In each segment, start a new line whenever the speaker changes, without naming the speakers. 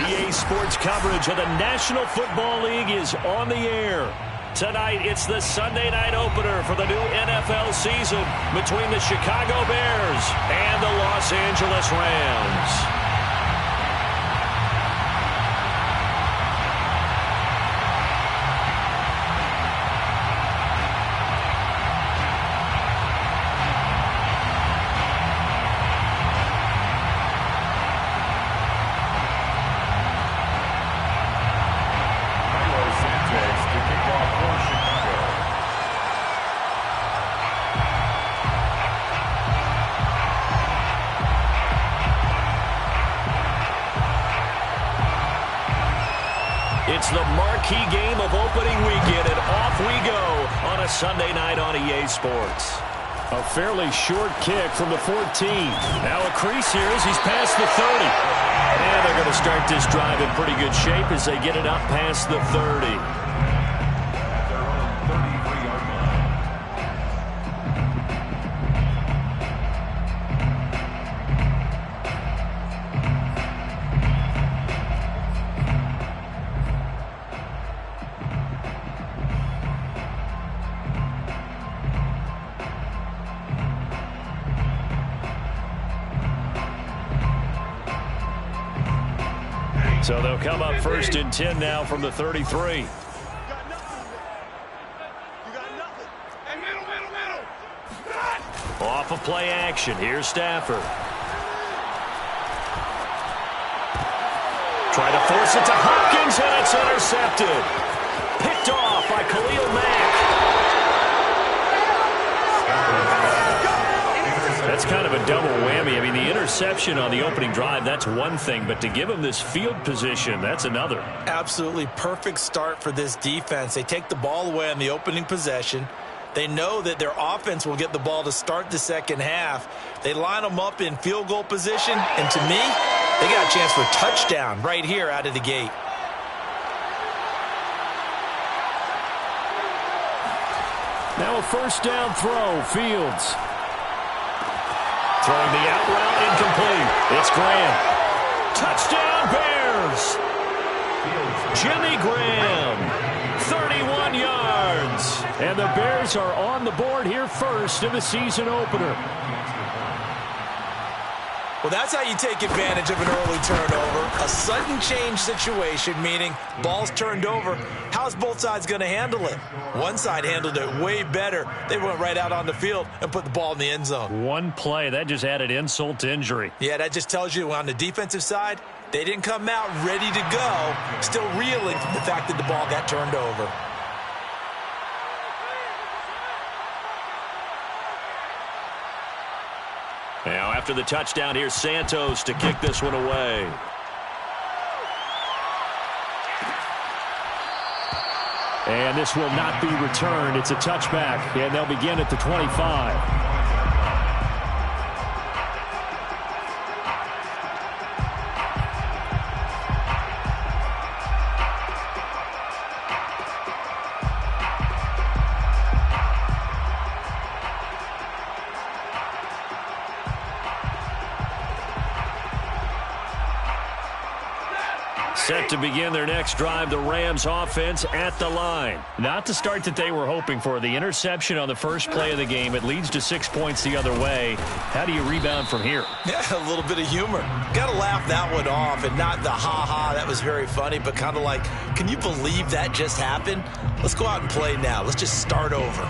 EA Sports coverage of the National Football League is on the air. Tonight, it's the Sunday night opener for the new NFL season between the Chicago Bears and the Los Angeles Rams. It's the marquee game of opening weekend, and off we go on a Sunday night on EA Sports. A fairly short kick from the 14. Now a crease here as he's past the 30. And they're going to start this drive in pretty good shape as they get it up past the 30. So they'll come up first and 10 now from the 33. Off of play action. Here's Stafford. Try to force it to Hopkins, and it's intercepted. Picked off by Khalil Mack. That's kind of a double whammy. I mean, the interception on the opening drive, that's one thing, but to give him this field position, that's another.
Absolutely perfect start for this defense. They take the ball away on the opening possession. They know that their offense will get the ball to start the second half. They line them up in field goal position, and to me, they got a chance for a touchdown right here out of the gate.
Now a first down throw, Fields. Throwing the out route incomplete. It's Graham. Touchdown Bears. Jimmy Graham. 31 yards. And the Bears are on the board here first in the season opener.
Well, that's how you take advantage of an early turnover. A sudden change situation, meaning ball's turned over. How's both sides going to handle it? One side handled it way better. They went right out on the field and put the ball in the end zone.
One play, that just added insult to injury.
Yeah, that just tells you on the defensive side, they didn't come out ready to go, still reeling from the fact that the ball got turned over.
Now, after the touchdown, here's Santos to kick this one away. And this will not be returned. It's a touchback, and they'll begin at the 25. Set to begin their next drive, the Rams offense at the line. Not the start that they were hoping for. The interception on the first play of the game, it leads to 6 points the other way. How do you rebound from here?
Yeah, a little bit of humor. Got to laugh that one off, and not the ha-ha, that was very funny, but kind of like, can you believe that just happened? Let's go out and play now. Let's just start over.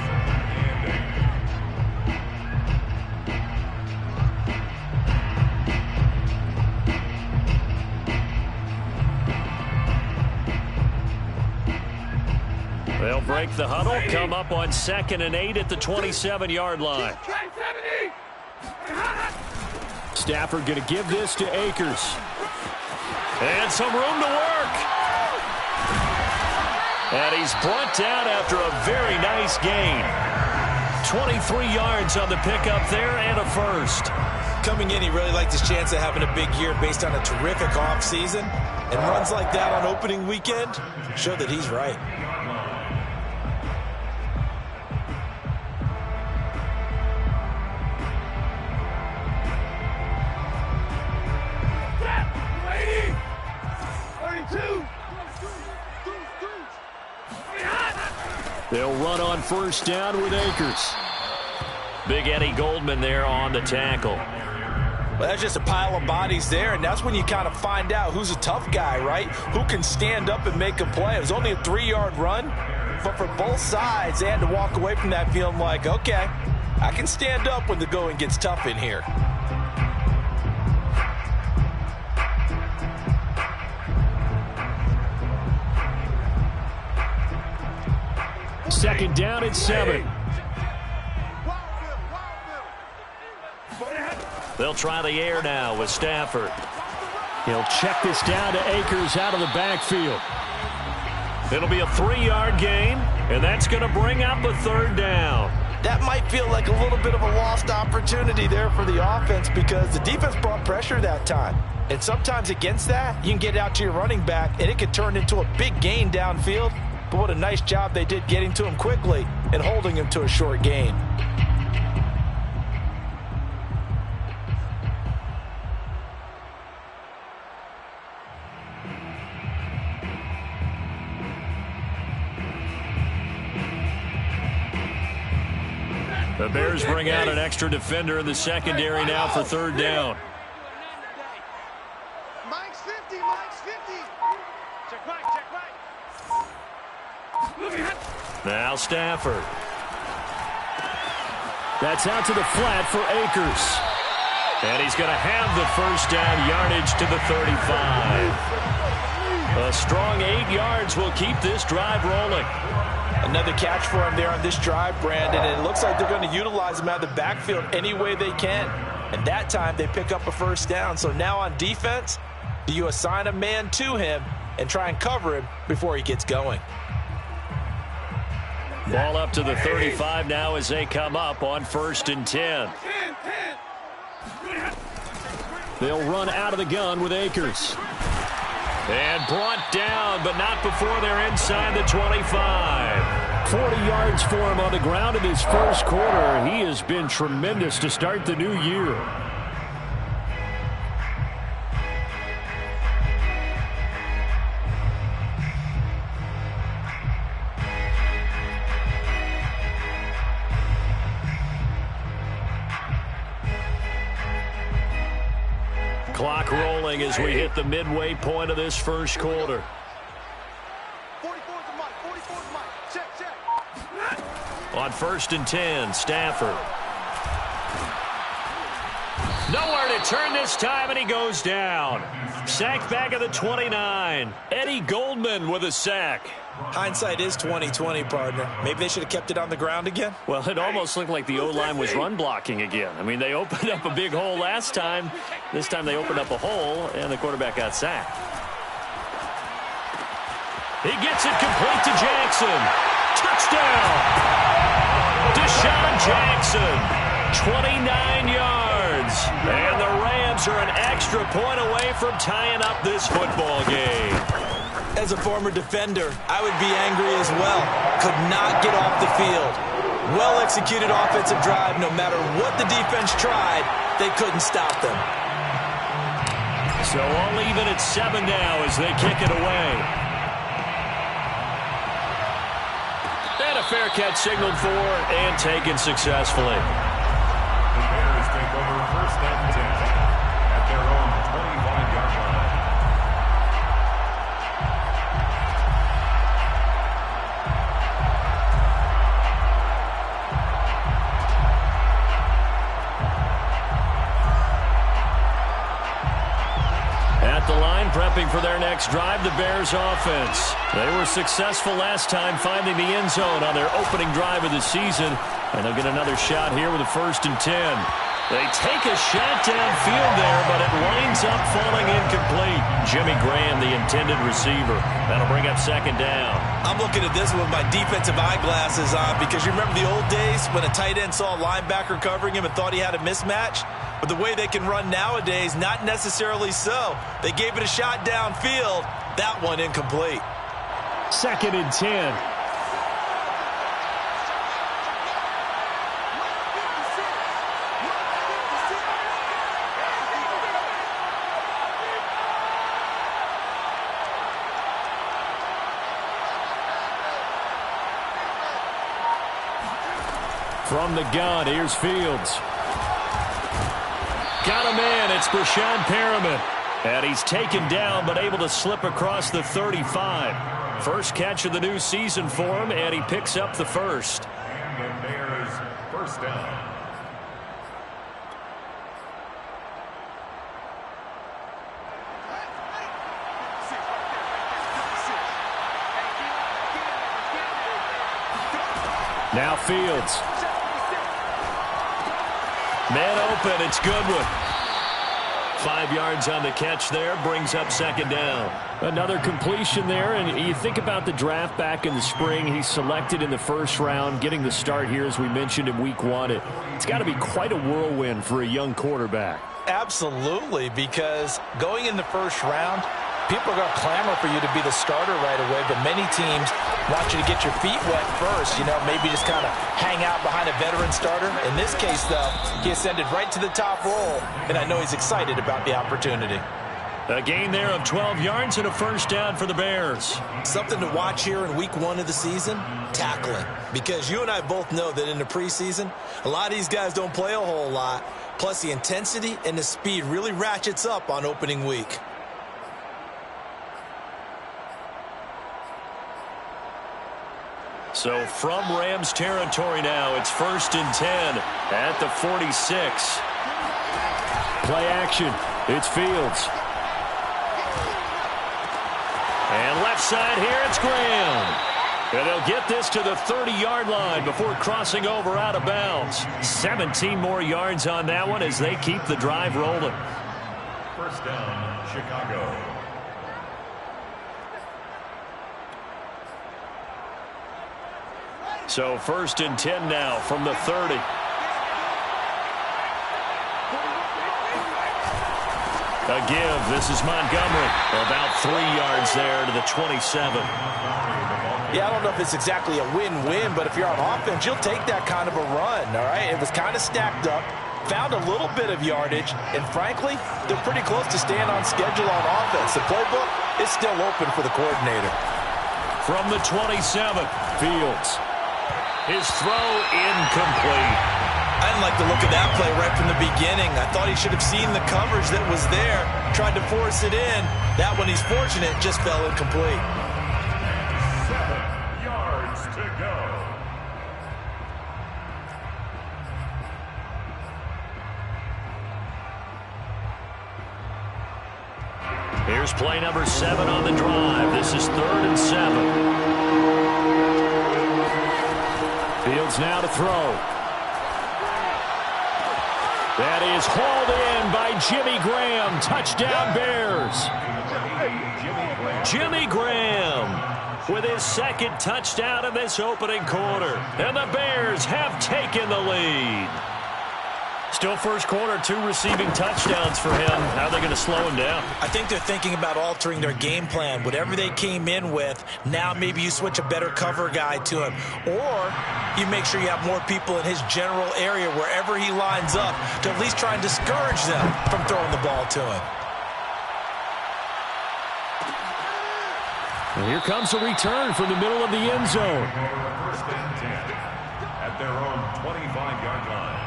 They'll break the huddle, come up on 2nd and 8 at the 27-yard line. Stafford going to give this to Akers. And some room to work. And he's brought down after a very nice gain. 23 yards on the pickup there and a first.
Coming in, he really liked his chance of having a big year based on a terrific offseason. And runs like that on opening weekend show that he's right.
They'll run on first down with Akers. Big Eddie Goldman there on the tackle.
Well, that's just a pile of bodies there, and that's when you kind of find out who's a tough guy, right? Who can stand up and make a play. It was only a 3-yard run, but for both sides, they had to walk away from that feeling like, okay, I can stand up when the going gets tough in here.
Second down at 7. They'll try the air now with Stafford. He'll check this down to Akers out of the backfield. It'll be a 3-yard gain, and that's going to bring up a third down.
That might feel like a little bit of a lost opportunity there for the offense because the defense brought pressure that time. And sometimes against that, you can get out to your running back, and it could turn into a big gain downfield. But what a nice job they did getting to him quickly and holding him to a short gain.
The Bears bring out an extra defender in the secondary now for third down.
Mike's 50, Mike's 50. Check back, check back.
Now Stafford. That's out to the flat for Akers. And he's going to have the first down yardage to the 35. A strong 8 yards will keep this drive rolling.
Another catch for him there on this drive, Brandon, and it looks like they're going to utilize him out of the backfield any way they can. And that time they pick up a first down. So now on defense, do you assign a man to him and try and cover him before he gets going?
Ball up to the 35 now as they come up on 1st and 10. They'll run out of the gun with Akers. And brought down, but not before they're inside the 25. 40 yards for him on the ground in his first quarter. He has been tremendous to start the new year. Clock rolling as we hit the midway point of this first quarter.
44 to Mike, 44 to Mike. Check, check.
On 1st and 10, Stafford. Nowhere to turn this time, and he goes down. Sacked back at the 29. Eddie Goldman with a sack.
Hindsight is 20/20, partner. Maybe they should have kept it on the ground again.
Well, it almost looked like the O-line was run blocking again. I mean, they opened up a big hole last time. This time they opened up a hole, and the quarterback got sacked. He gets it complete to Jackson. Touchdown! Deshaun Jackson, 29 yards. And the Rams are an extra point away from tying up this football game.
As a former defender, I would be angry as well. Could not get off the field. Well-executed offensive drive. No matter what the defense tried, they couldn't stop them.
So all even at 7 now as they kick it away. And a fair catch signaled for and taken successfully.
The Bears take over 1st and 10 at their own 25-yard line.
At the line, prepping for their next drive, the Bears offense. They were successful last time finding the end zone on their opening drive of the season, and they'll get another shot here with a 1st and 10. They take a shot downfield there, but it winds up falling incomplete. Jimmy Graham, the intended receiver. That'll bring up 2nd down.
I'm looking at this with my defensive eyeglasses on because you remember the old days when a tight end saw a linebacker covering him and thought he had a mismatch? But the way they can run nowadays, not necessarily so. They gave it a shot downfield. That one incomplete.
2nd and 10. From the gun, here's Fields. Got him in. It's Breshad Perriman. And he's taken down but able to slip across the 35. First catch of the new season for him, and he picks up the first.
And the Bears first down.
Now Fields. Man open, it's Goodwin. 5 yards on the catch there, brings up second down. Another completion there, and you think about the draft back in the spring. He's selected in the first round, getting the start here, as we mentioned in week 1. It's got to be quite a whirlwind for a young quarterback.
Absolutely, because going in the first round, people are going to clamor for you to be the starter right away, but many teams want you to get your feet wet first, maybe just kind of hang out behind a veteran starter. In this case, though, he ascended right to the top roll, and I know he's excited about the opportunity.
A gain there of 12 yards and a first down for the Bears.
Something to watch here in week 1 of the season, tackling. Because you and I both know that in the preseason, a lot of these guys don't play a whole lot. Plus, the intensity and the speed really ratchets up on opening week.
So from Rams territory now, it's 1st and 10 at the 46. Play action. It's Fields. And left side here, it's Graham. And they'll get this to the 30-yard line before crossing over out of bounds. 17 more yards on that one as they keep the drive rolling.
First down, Chicago.
So 1st and 10 now from the 30. A give. This is Montgomery. About 3 yards there to the 27.
Yeah, I don't know if it's exactly a win-win, but if you're on offense, you'll take that kind of a run, all right? It was kind of stacked up, found a little bit of yardage, and frankly, they're pretty close to staying on schedule on offense. The playbook is still open for the coordinator.
From the 27, Fields. His throw incomplete.
I didn't like the look of that play right from the beginning. I thought he should have seen the coverage that was there, tried to force it in. That one, he's fortunate, just fell incomplete.
7 yards to go.
Here's play number 7 on the drive. This is 3rd and 7. Fields now to throw. That is hauled in by Jimmy Graham. Touchdown, Bears. Jimmy Graham with his 2nd touchdown in this opening quarter. And the Bears have taken the lead. Still first quarter, 2 receiving touchdowns for him. How are they going to slow him down?
I think they're thinking about altering their game plan. Whatever they came in with, now maybe you switch a better cover guy to him. Or you make sure you have more people in his general area wherever he lines up to at least try and discourage them from throwing the ball to him.
And here comes a return from the middle of the end zone.
1st and 10 at their own 25-yard line.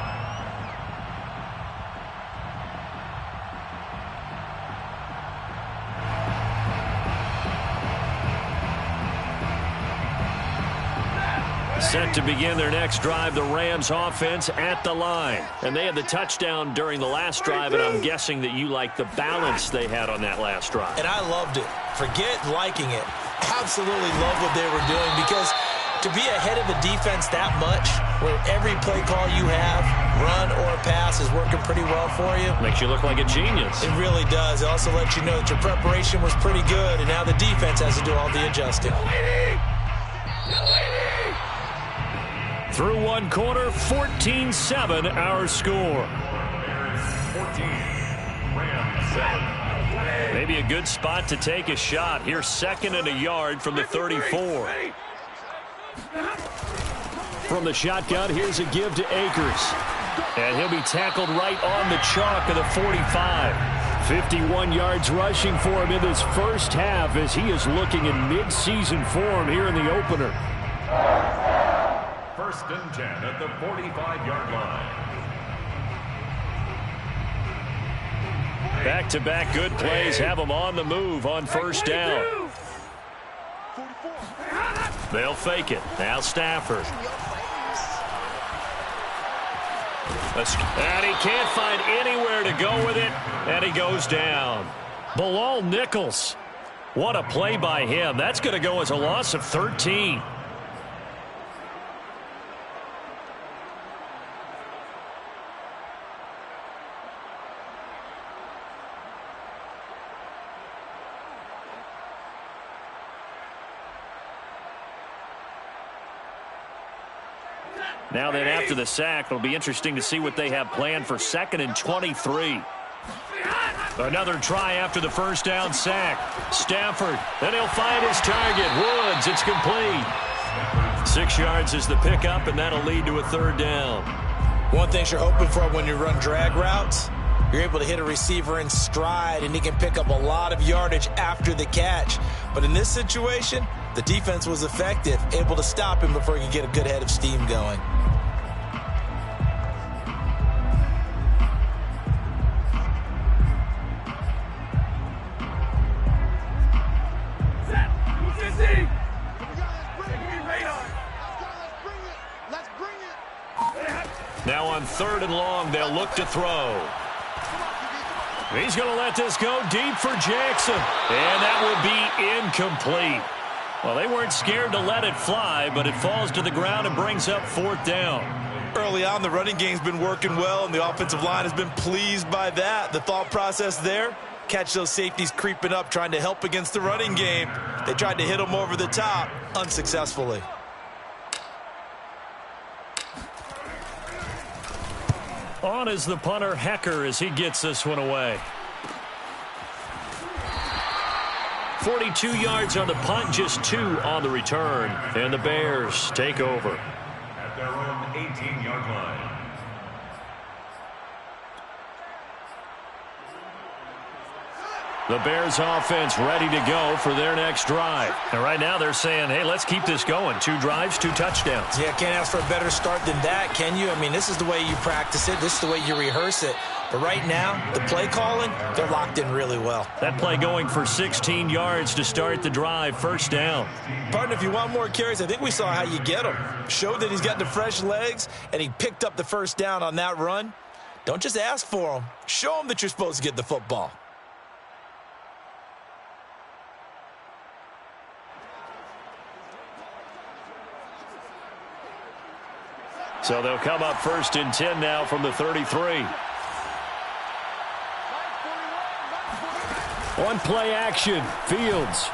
Set to begin their next drive, the Rams offense at the line. And they had the touchdown during the last drive, and I'm guessing that you like the balance they had on that last drive.
And I loved it. Forget liking it. Absolutely love what they were doing, because to be ahead of a defense that much, where every play call you have, run or pass, is working pretty well for you.
Makes you look like a genius.
It really does. It also lets you know that your preparation was pretty good, and now the defense has to do all the adjusting.
Through one quarter, 14-7 our score.
14, Rams 7.
Maybe a good spot to take a shot. Here's 2nd and a yard from the 34. From the shotgun, here's a give to Akers. And he'll be tackled right on the chalk of the 45. 51 yards rushing for him in this first half as he is looking in mid-season form here in the opener.
first and 10 at the 45-yard line.
Back-to-back good plays have them on the move on first down. They'll fake it. Now Stafford. And he can't find anywhere to go with it, and he goes down. Bilal Nichols. What a play by him. That's going to go as a loss of 13. Now then, after the sack, it'll be interesting to see what they have planned for 2nd and 23. Another try after the first down sack. Stafford, then he'll find his target. Woods, it's complete. 6 yards is the pickup, and that'll lead to a 3rd down.
One thing you're hoping for when you run drag routes, you're able to hit a receiver in stride, and he can pick up a lot of yardage after the catch. But in this situation, the defense was effective, able to stop him before he could get a good head of steam going.
Now on 3rd and long, they'll look to throw. He's going to let this go deep for Jackson. And that will be incomplete. Well, they weren't scared to let it fly, but it falls to the ground and brings up 4th down.
Early on, the running game's been working well, and the offensive line has been pleased by that. The thought process there, catch those safeties creeping up, trying to help against the running game. They tried to hit them over the top, unsuccessfully.
On is the punter, Hecker, as he gets this one away. 42 yards on the punt, just 2 on the return. And the Bears take over.
At their own 18-yard line.
The Bears offense ready to go for their next drive. And right now they're saying, hey, let's keep this going. 2 drives, 2 touchdowns.
Yeah, can't ask for a better start than that, can you? I mean, this is the way you practice it. This is the way you rehearse it. But right now, the play calling, they're locked in really well.
That play going for 16 yards to start the drive. 1st down.
Partner, if you want more carries, I think we saw how you get him. Showed that he's got the fresh legs, and he picked up the 1st down on that run. Don't just ask for him. Show him that you're supposed to get the football.
So they'll come up 1st and 10 now from the 33. On play action, Fields.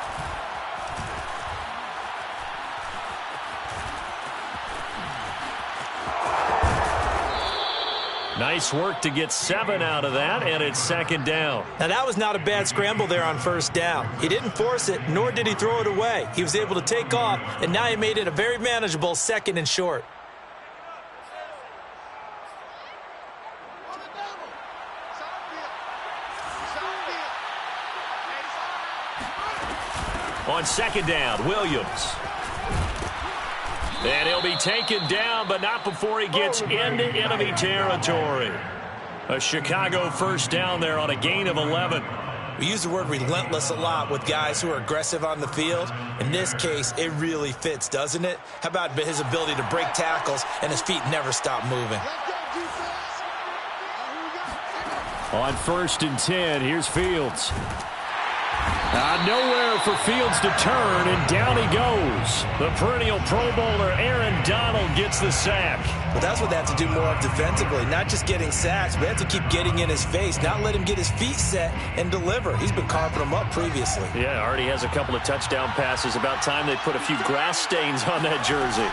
Nice work to get 7 out of that, and it's 2nd down.
Now, that was not a bad scramble there on 1st down. He didn't force it, nor did he throw it away. He was able to take off, and now he made it a very manageable 2nd and short.
On 2nd down, Williams. And he'll be taken down, but not before he gets into enemy territory. A Chicago 1st down there on a gain of 11.
We use the word relentless a lot with guys who are aggressive on the field. In this case, it really fits, doesn't it? How about his ability to break tackles and his feet never stop moving?
On 1st and 10, here's Fields. Nowhere for Fields to turn, and down he goes. The perennial Pro Bowler Aaron Donald gets the sack.
But that's what they have to do more of defensively, not just getting sacks, but they have to keep getting in his face, not let him get his feet set and deliver. He's been carving them up previously.
Yeah, already has a couple of touchdown passes. About time they put a few grass stains on that jersey.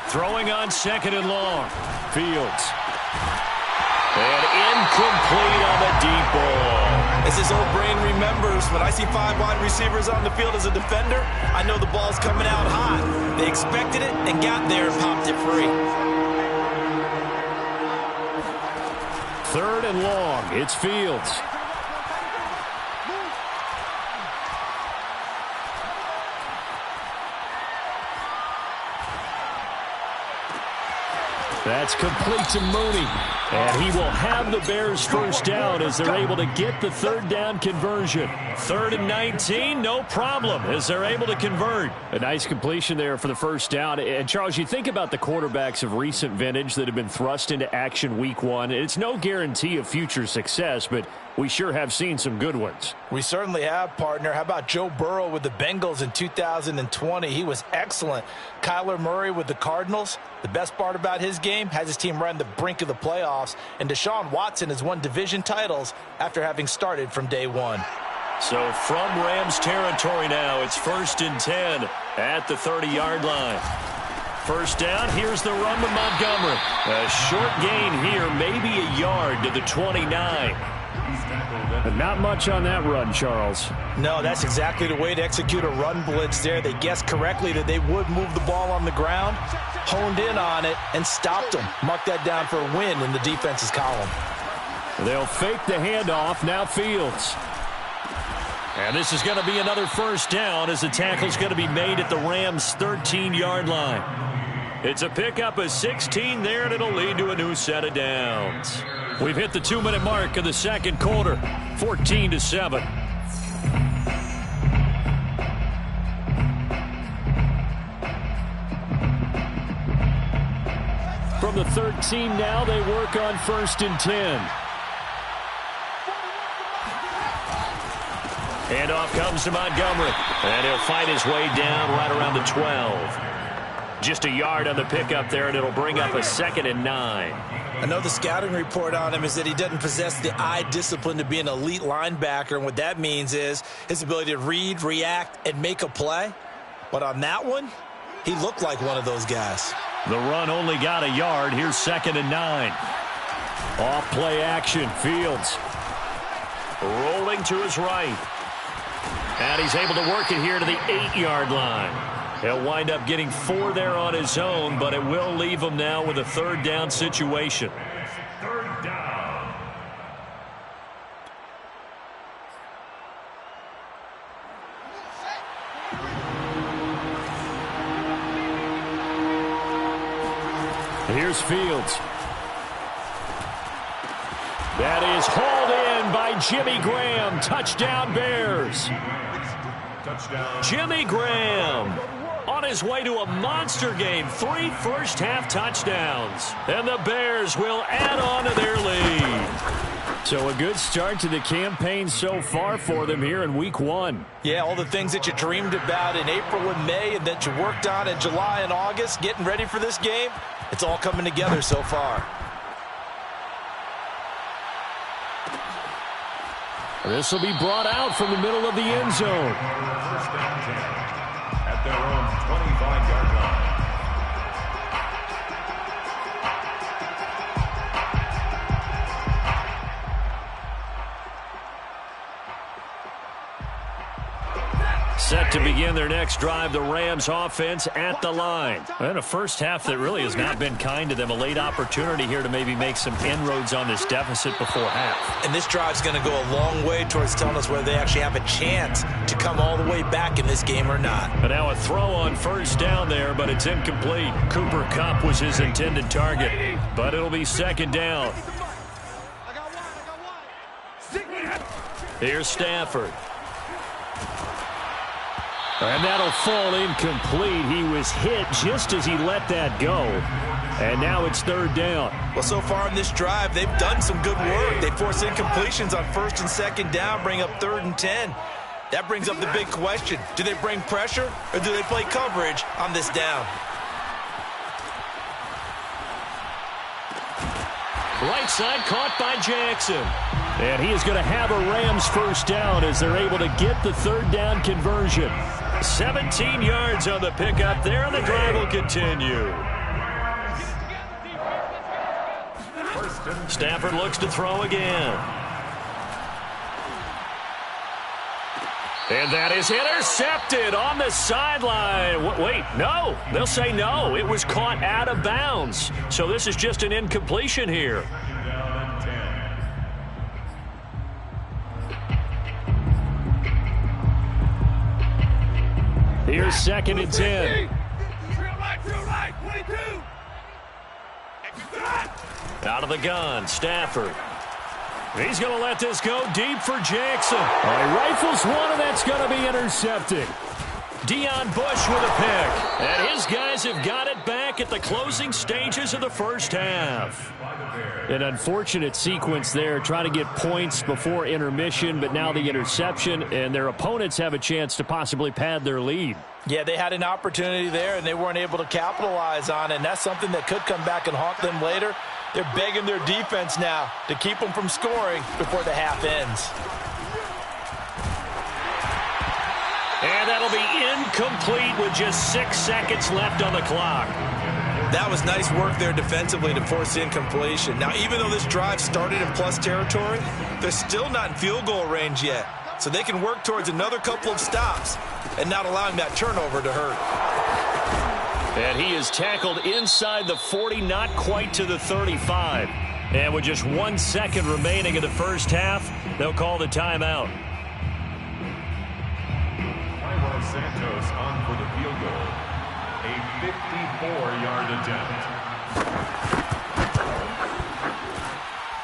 Throwing on 2nd and long. Fields. And incomplete on the deep ball.
As his old brain remembers, when I see 5 wide receivers on the field as a defender, I know the ball's coming out hot. They expected it and got there and popped it free.
3rd and long. It's Fields. That's complete to Mooney. And he will have the Bears first down as they're able to get the third down conversion. 3rd and 19, no problem as they're able to convert. A nice completion there for the first down. And, Charles, you think about the quarterbacks of recent vintage that have been thrust into action week 1. It's no guarantee of future success, but we sure have seen some good ones.
We certainly have, partner. How about Joe Burrow with the Bengals in 2020? He was excellent. Kyler Murray with the Cardinals. The best part about his game has his team right on the brink of the playoffs. And Deshaun Watson has won division titles after having started from day one.
So from Rams territory now, it's 1st and 10 at the 30-yard line. First down, here's the run with Montgomery. A short gain here, maybe a yard to the 29. But not much on that run, Charles.
No, that's exactly the way to execute a run blitz there. They guessed correctly that they would move the ball on the ground, honed in on it, and stopped them. Mark that down for a win in the defense's column.
They'll fake the handoff, now Fields. And this is going to be another first down as the tackle's going to be made at the Rams' 13-yard line. It's a pickup of 16 there, and it'll lead to a new set of downs. We've hit the 2-minute mark of the second quarter, 14-7. From the 13 now, they work on 1st and 10. Handoff comes to Montgomery, and he'll fight his way down right around the 12. Just a yard on the pickup there, and it'll bring up a 2nd and 9.
I know the scouting report on him is that he doesn't possess the eye discipline to be an elite linebacker, and what that means is his ability to read, react, and make a play. But on that one, he looked like one of those guys.
The run only got a yard. Here's 2nd and 9. Off play action, Fields. Rolling to his right. And he's able to work it here to the 8-yard line. He'll wind up getting 4 there on his own, but it will leave him now with a 3rd down situation.
3rd down.
Here's Fields. That is hauled in by Jimmy Graham. Touchdown, Bears.
Touchdown.
Jimmy Graham on his way to a monster game. 3 first-half touchdowns. And the Bears will add on to their lead. So a good start to the campaign so far for them here in week 1.
Yeah, all the things that you dreamed about in April and May and that you worked on in July and August, getting ready for this game, it's all coming together so far.
This will be brought out from the middle of the end zone.
First down 10 at their own 25-yard line.
Set to begin their next drive, the Rams offense at the line. And a first half that really has not been kind to them. A late opportunity here to maybe make some inroads on this deficit before half.
And this drive's going to go a long way towards telling us whether they actually have a chance to come all the way back in this game or not.
And now a throw on first down there, but it's incomplete. Cooper Kupp was his intended target, but it'll be 2nd down. Here's Stafford. And that'll fall incomplete. He was hit just as he let that go. And now it's 3rd down.
Well, so far in this drive, they've done some good work. They force incompletions on 1st and 2nd down, bring up 3rd and 10. That brings up the big question. Do they bring pressure or do they play coverage on this down?
Right side caught by Jackson. And he is going to have a Rams first down as they're able to get the 3rd down conversion. 17 yards on the pickup there, and the drive will continue. Stafford looks to throw again. And that is intercepted on the sideline. Wait, no. They'll say no. It was caught out of bounds. So this is just an incompletion here. Here's 2nd and 10. Out of the gun, Stafford. He's going to let this go deep for Jackson. He rifles one, and that's going to be intercepted. Deion Bush with a pick. And his guys have got it back at the closing stages of the first half. An unfortunate sequence there, trying to get points before intermission, but now the interception, and their opponents have a chance to possibly pad their lead.
Yeah, they had an opportunity there, and they weren't able to capitalize on it, and that's something that could come back and haunt them later. They're begging their defense now to keep them from scoring before the half ends.
And that'll be incomplete with just 6 seconds left on the clock.
That was nice work there defensively to force incompletion. Now, even though this drive started in plus territory, they're still not in field goal range yet. So they can work towards another couple of stops and not allowing that turnover to hurt.
And he is tackled inside the 40, not quite to the 35. And with just 1 second remaining in the first half, they'll call the timeout.
Santos on for the field goal. A 54-yard attempt.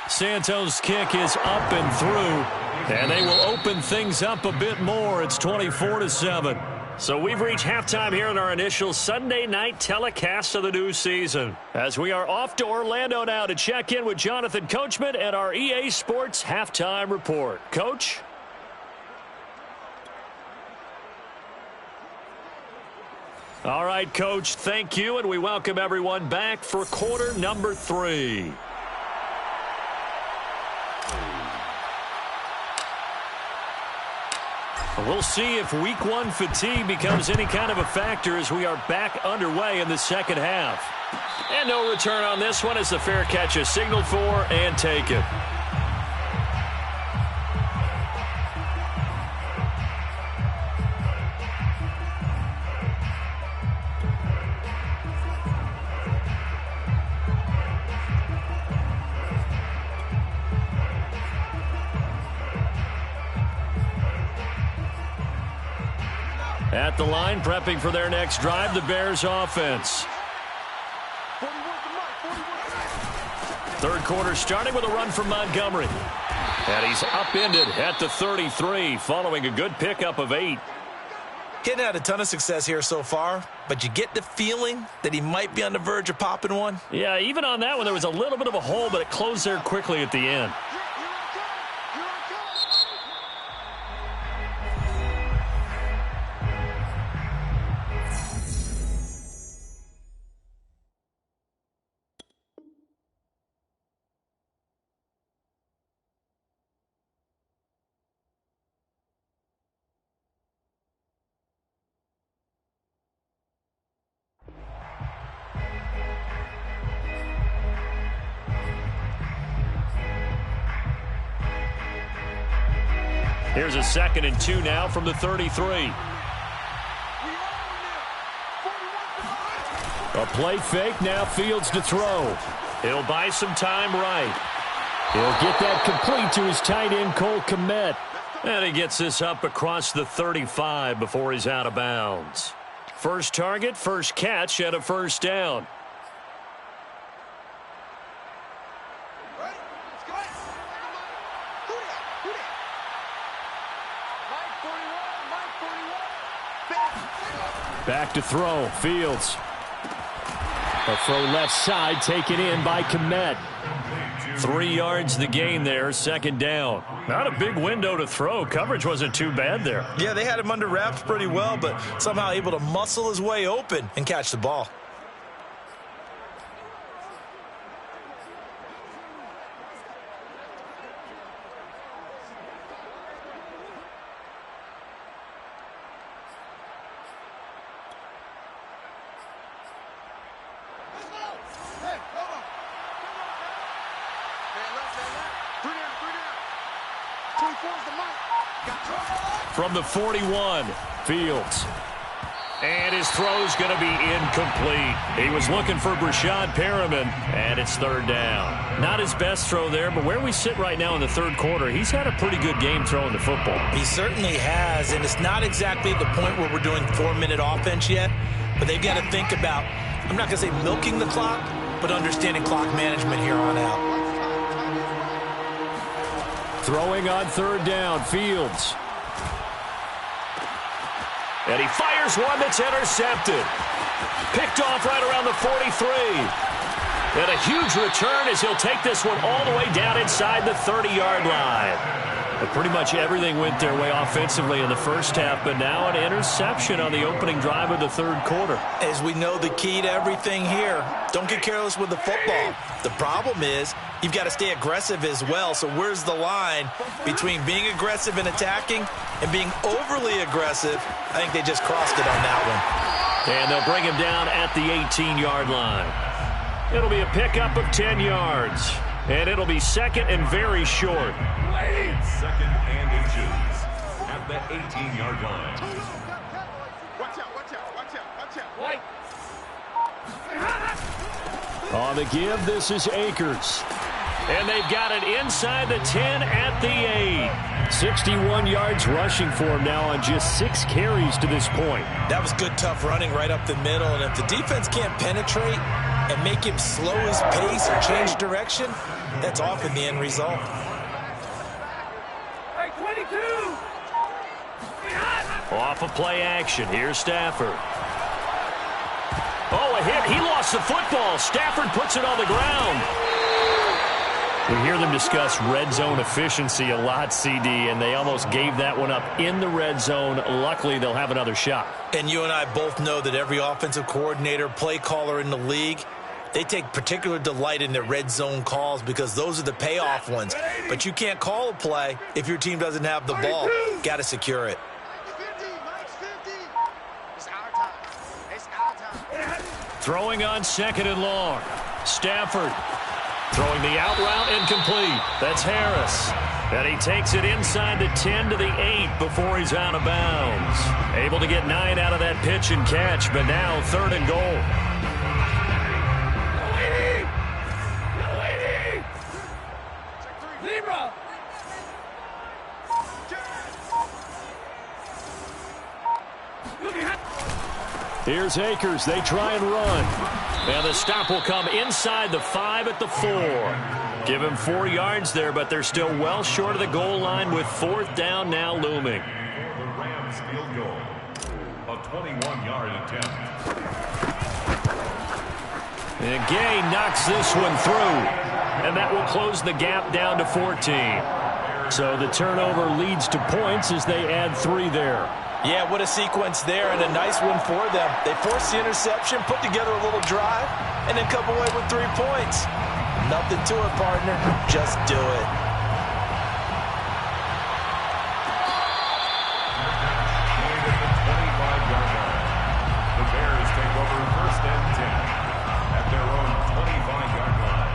Santos' kick is up and through, and they will open things up a bit more. It's 24-7. So we've reached halftime here in our initial Sunday night telecast of the new season, as we are off to Orlando now to check in with Jonathan Coachman and our EA Sports halftime report. Coach? All right, Coach, thank you, and we welcome everyone back for quarter number 3. We'll see if week 1 fatigue becomes any kind of a factor as we are back underway in the second half. And no return on this one as the fair catch is signaled for and taken. At the line, prepping for their next drive, the Bears offense. Third quarter starting with a run from Montgomery. And he's upended at the 33 following a good pickup of 8.
He hadn't had a ton of success here so far, but you get the feeling that he might be on the verge of popping one.
Yeah, even on that one, there was a little bit of a hole, but it closed there quickly at the end. Here's a 2nd and 2 now from the 33. A play fake, now Fields to throw. He'll buy some time right. He'll get that complete to his tight end, Cole Kmet. And he gets this up across the 35 before he's out of bounds. First target, first catch, and a first down. Back to throw, Fields. A throw left side, taken in by Kmet. 3 yards the gain there, second down. Not a big window to throw. Coverage wasn't too bad there.
Yeah, they had him under wraps pretty well, but somehow able to muscle his way open and catch the ball.
From the 41, Fields. And his throw's going to be incomplete. He was looking for Brashad Perriman, and it's third down. Not his best throw there, but where we sit right now in the third quarter, he's had a pretty good game throwing the football.
He certainly has, and it's not exactly the point where we're doing 4-minute offense yet, but they've got to think about, I'm not going to say milking the clock, but understanding clock management here on out.
Throwing on third down, Fields. And he fires one that's intercepted. Picked off right around the 43. And a huge return as he'll take this one all the way down inside the 30-yard line. But pretty much everything went their way offensively in the first half, but now an interception on the opening drive of the third quarter.
As we know, the key to everything here, don't get careless with the football. The problem is you've got to stay aggressive as well. So where's the line between being aggressive and attacking and being overly aggressive? I think they just crossed it on that one.
And they'll bring him down at the 18-yard line. It'll be a pickup of 10 yards. And it'll be second and very short.
Second and inches at the 18-yard line.
Watch out, watch out, watch out, watch out.
On the give, this is Akers. And they've got it inside the 10 at the 8. 61 yards rushing for him now on just 6 carries to this point.
That was good, tough running right up the middle. And if the defense can't penetrate and make him slow his pace or change direction, that's often the end result.
Off of play action. Here's Stafford. Oh, a hit. He lost the football. Stafford puts it on the ground. We hear them discuss red zone efficiency a lot, CD, and they almost gave that one up in the red zone. Luckily, they'll have another shot.
And you and I both know that every offensive coordinator, play caller in the league, they take particular delight in their red zone calls because those are the payoff ones. But you can't call a play if your team doesn't have the ball. Got to secure it.
50, Mike's 50. It's our time. It's our time.
Throwing on second and long. Stafford throwing the out route incomplete. That's Harris. And he takes it inside the 10 to the 8 before he's out of bounds. Able to get 9 out of that pitch and catch, but now third and goal. Here's Akers. They try and run. And the stop will come inside the 5 at the 4. Give him 4 yards there, but they're still well short of the goal line with fourth down now looming.
The Rams field goal. A 21-yard attempt.
And Gay knocks this one through. And that will close the gap down to 14. So the turnover leads to points as they add 3 there.
Yeah, what a sequence there, and a nice one for them. They forced the interception, put together a little drive, and then come away with 3 points. Nothing to it, partner. Just do it.
The Bears take over first and 10 at their own 25-yard line.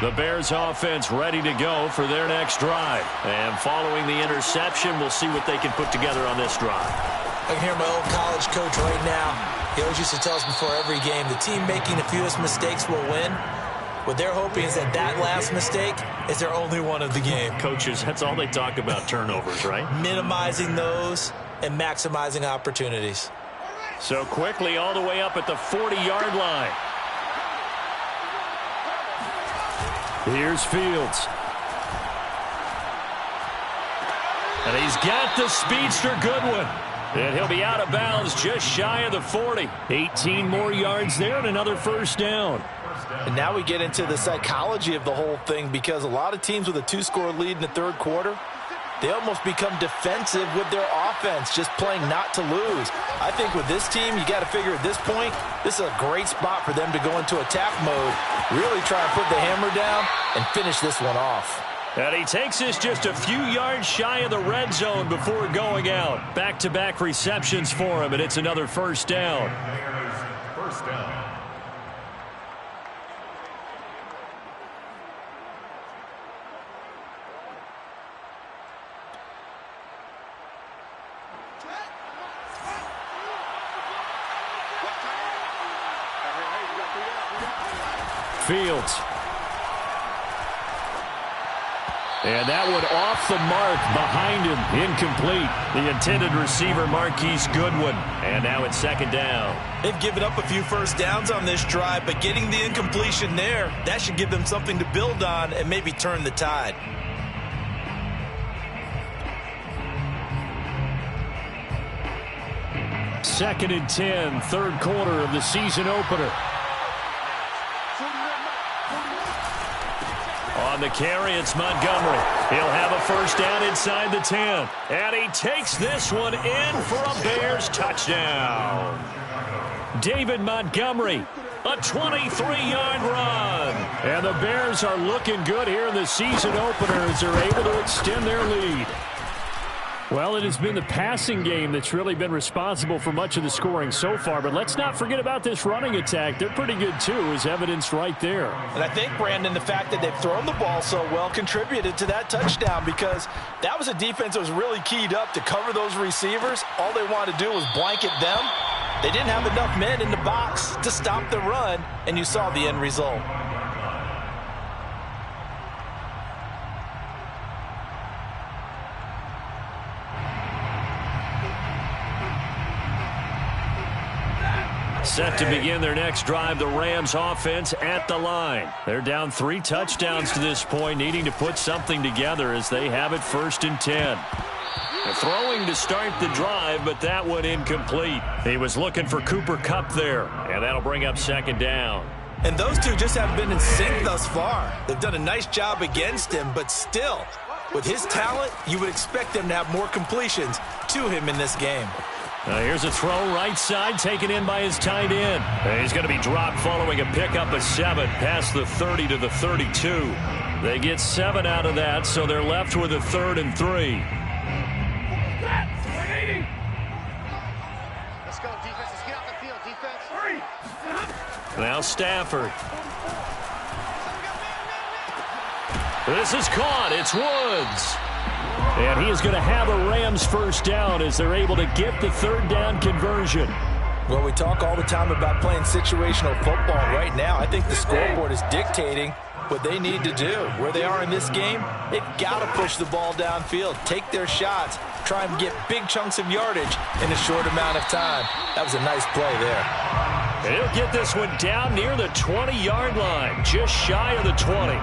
The Bears offense ready to go for their next drive. And following the interception, we'll see what they can put together on this drive.
I can hear my old college coach right now. He always used to tell us before every game, the team making the fewest mistakes will win. What they're hoping is that last mistake is their only one of the game.
Coaches, that's all they talk about, turnovers, right?
Minimizing those and maximizing opportunities.
So quickly all the way up at the 40-yard line. Here's Fields. And he's got the speedster Goodwin. And he'll be out of bounds just shy of the 40. 18 more yards there and another first down.
And now we get into the psychology of the whole thing because a lot of teams with a 2-score lead in the third quarter, they almost become defensive with their offense, just playing not to lose. I think with this team, you got to figure at this point, this is a great spot for them to go into attack mode, really try and put the hammer down and finish this one off.
And he takes us just a few yards shy of the red zone before going out. Back-to-back receptions for him, and it's another first down.
First down.
Hey, you got 3 down.
midfield. And that one off the mark behind him. Incomplete. The intended receiver, Marquise Goodwin. And now it's second down.
They've given up a few first downs on this drive, but getting the incompletion there, that should give them something to build on and maybe turn the tide.
Second and 10, third quarter of the season opener. On the carry, it's Montgomery. He'll have a first down inside the 10. And he takes this one in for a Bears touchdown. David Montgomery, a 23-yard run. And the Bears are looking good here in the season opener as they're able to extend their lead. Well, it has been the passing game that's really been responsible for much of the scoring so far. But let's not forget about this running attack. They're pretty good, too, as evidenced right there.
And I think, Brandon, the fact that they've thrown the ball so well contributed to that touchdown because that was a defense that was really keyed up to cover those receivers. All they wanted to do was blanket them. They didn't have enough men in the box to stop the run, and you saw the end result.
Set to begin their next drive, the Rams offense at the line. They're down 3 touchdowns to this point, needing to put something together as they have it first and 10. They're throwing to start the drive, but that one incomplete. He was looking for Cooper Kupp there, and that'll bring up second down.
And those two just haven't been in sync thus far. They've done a nice job against him, but still, with his talent, you would expect them to have more completions to him in this game.
Now here's a throw right side taken in by his tight end. And he's going to be dropped following a pickup of 7 past the 30 to the 32. They get 7 out of that, so they're left with a 3rd and 3.
Let's go, defense. Let's get off the field, defense.
Now Stafford. This is caught. It's Woods. And he is going to have a Rams first down as they're able to get the 3rd down conversion.
Well, we talk all the time about playing situational football. Right now, I think the scoreboard is dictating what they need to do. Where they are in this game, they've got to push the ball downfield, take their shots, try and get big chunks of yardage in a short amount of time. That was a nice play there.
And he'll get this one down near the 20-yard line, just shy of the 20.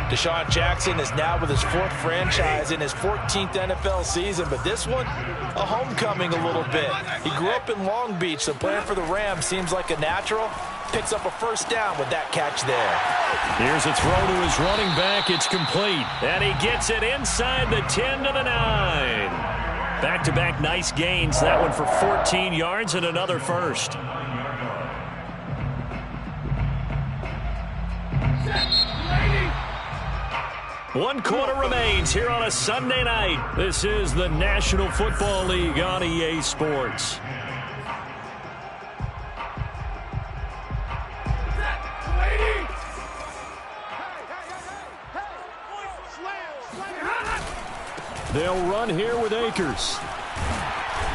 Deshaun Jackson is now with his 4th franchise in his 14th NFL season, but this one, a homecoming a little bit. He grew up in Long Beach, so playing for the Rams seems like a natural. Picks up a first down with that catch there.
Here's a throw to his running back. It's complete. And he gets it inside the 10 to the 9. Back-to-back nice gains. That one for 14 yards and another first. One quarter remains here on a Sunday night. This is the National Football League on EA Sports. They'll run here with Akers.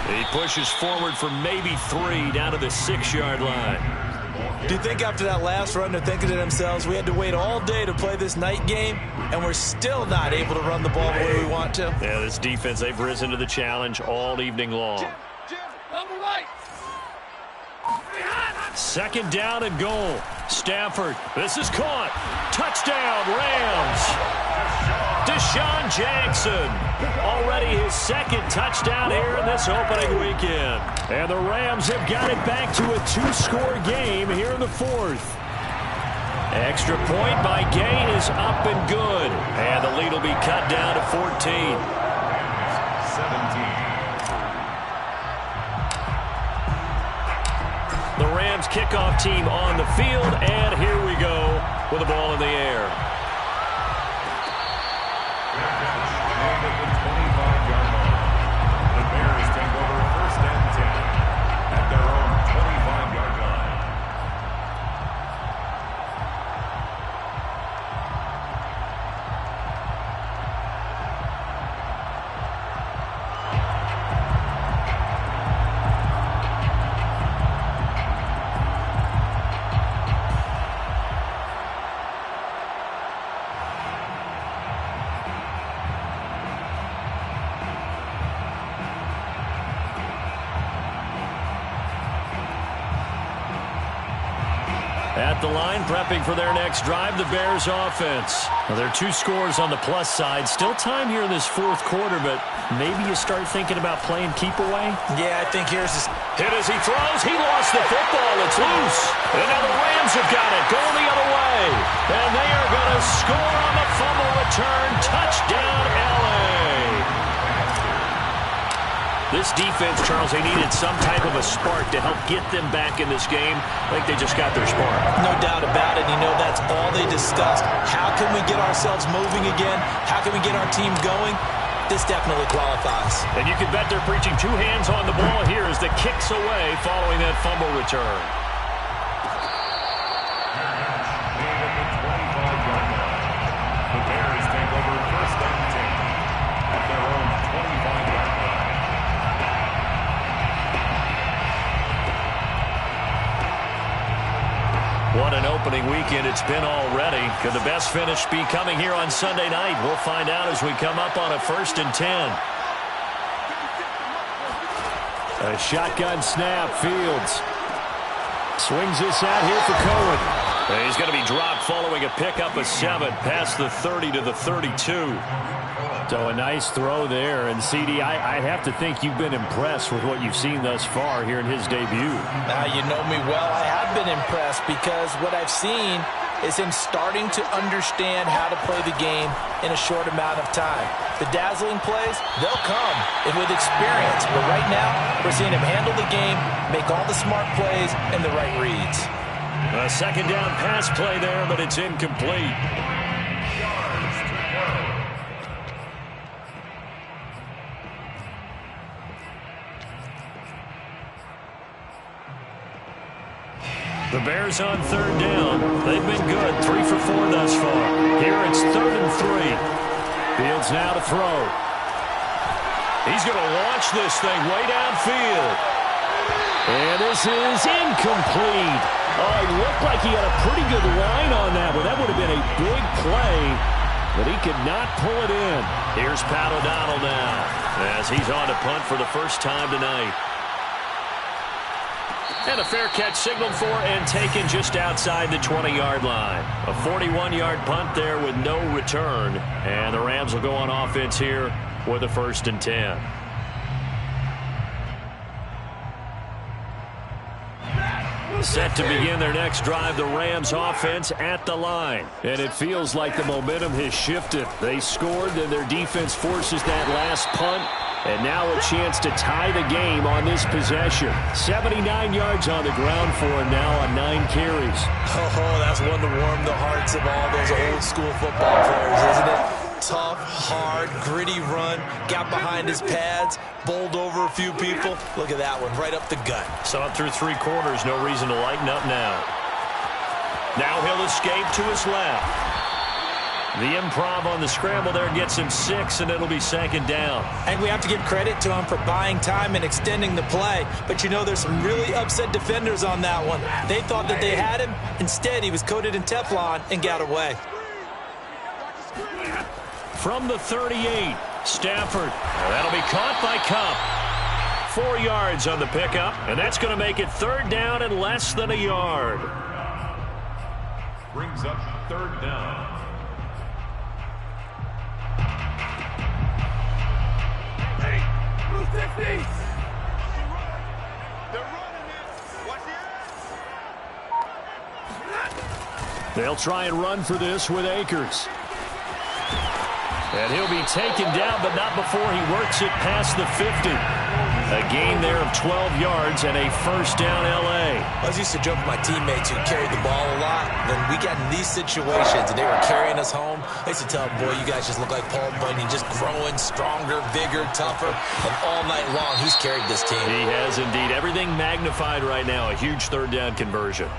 He pushes forward for maybe 3 down to the 6-yard line.
Do you think after that last run they're thinking to themselves, we had to wait all day to play this night game, and we're still not able to run the ball the way we want to?
Yeah, this defense, they've risen to the challenge all evening long. Second down and goal. Stafford, this is caught. Touchdown, Rams. Deshaun Jackson, already his 2nd touchdown here in this opening weekend. And the Rams have got it back to a 2-score game here in the 4th. Extra point by Gay is up and good. And the lead will be cut down to 14.
17.
The Rams kickoff team on the field, and here we go with the ball in the air.
And at the 25-yard line, the Bears take over first and 10 at their own 25-yard line.
At the line, prepping for their next drive, the Bears offense. Well, there are 2 scores on the plus side. Still time here in this 4th quarter, but maybe you start thinking about playing keep away?
Yeah, I think here's his
hit as he throws. He lost the football. It's loose. And now the Rams have got it. Going the other way. And they are going to score on the fumble return. Touchdown, L.A. This defense, Charles, they needed some type of a spark to help get them back in this game. I think they just got their spark.
No doubt about it. You know, that's all they discussed. How can we get ourselves moving again? How can we get our team going? This definitely qualifies.
And you can bet they're preaching 2 hands on the ball here as the kick's away following that fumble return.
The Bears take over first and 10 at their own 25-yard line.
What an opening weekend it's been already. Could the best finish be coming here on Sunday night? We'll find out as we come up on a first and 10. A shotgun snap. Fields swings this out here for Cohen. And he's going to be dropped following a pickup of 7 past the 30 to the 32. So a nice throw there. And, CD, I have to think you've been impressed with what you've seen thus far here in his debut.
Now, you know me well. I have been impressed because what I've seen is him starting to understand how to play the game in a short amount of time. The dazzling plays, they'll come with experience. But right now, we're seeing him handle the game, make all the smart plays, and the right reads.
A second down pass play there, but it's incomplete. The Bears on 3rd down. They've been good. 3 for 4 thus far. Here it's 3rd and 3. Fields now to throw. He's going to launch this thing way downfield. And this is incomplete. Oh, it looked like he had a pretty good line on that one. That would have been a big play, but he could not pull it in. Here's Pat O'Donnell now as he's on to punt for the first time tonight. And a fair catch signaled for and taken just outside the 20-yard line. A 41-yard punt there with no return. And the Rams will go on offense here with a 1st and 10. Set to begin their next drive, the Rams offense at the line. And it feels like the momentum has shifted. They scored, then their defense forces that last punt. And now a chance to tie the game on this possession. 79 yards on the ground for him now on 9 carries.
Oh, that's one to warm the hearts of all those old school football players, isn't it? Tough, hard, gritty run. Got behind his pads, bowled over a few people. Look at that one, right up the gut.
Saw it through 3 quarters. No reason to lighten up now. Now he'll escape to his left. The improv on the scramble there gets him 6, and it'll be 2nd down.
And we have to give credit to him for buying time and extending the play. But, you know, there's some really upset defenders on that one. They thought that they had him. Instead, he was coated in Teflon and got away.
From the 38, Stafford. That'll be caught by Kupp. 4 yards on the pickup, and that's going to make it 3rd down and less than a yard.
Brings up 3rd down.
They're running it. Watch it.
They'll try and run for this with Akers. And he'll be taken down, but not before he works it past the 50. A gain there of 12 yards and a 1st down L.A.
I was used to joke with my teammates who carried the ball a lot. When we got in these situations and they were carrying us home, I used to tell them, boy, you guys just look like Paul Bunyan, just growing stronger, bigger, tougher. And all night long, he's carried this team.
He has indeed. Everything magnified right now. A huge 3rd down conversion.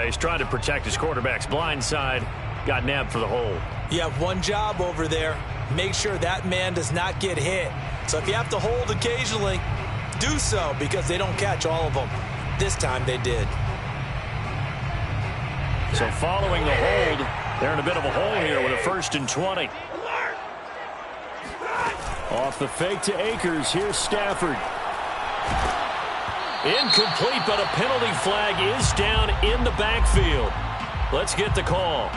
He's trying to protect his quarterback's blind side. Got nabbed for the hole.
You have one job over there. Make sure that man does not get hit. So if you have to hold occasionally, do so because they don't catch all of them. This time they did.
So following the hold, they're in a bit of a hole here with a 1st and 20. Off the fake to Akers. Here's Stafford. Incomplete, but a penalty flag is down in the backfield. Let's get the call.